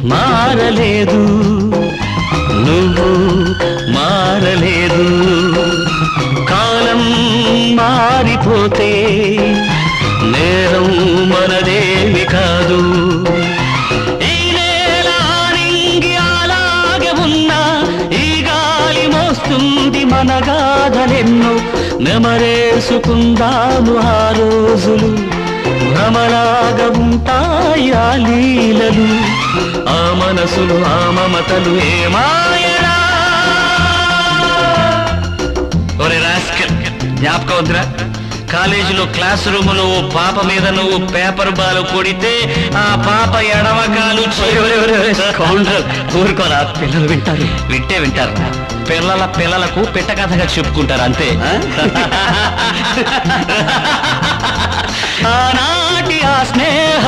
మారలేదు నువ్వు మారలేదు కాలం మారిపోతే నేరం మనదేమి కాదు ఈ నేల నింగి అలాగే ఉన్నా ఈ గాలి మోస్తుంది మన గాథలెన్నో నెమరేసుకుందాము ఆ రోజులు భ్రమలాగా ఉంటాయి ఆ లీలలు ఆ మనసులు ఆ మమతలు ఏమాయరా ఒరే రాస్కల్ జ్ఞాపకం వద్దురా కాలేజీలో క్లాస్ రూమ్ లో పాప మీద నువ్వు పేపర్ బాల్ కొడితే ఆ పాప ఎడమకాలు ఊరుకోరా పిల్లలు వింటారు వింటారు పిల్లలకు పిట్ట కథగా చెప్పుకుంటారు అంతే ఆనాటి ఆ స్నేహ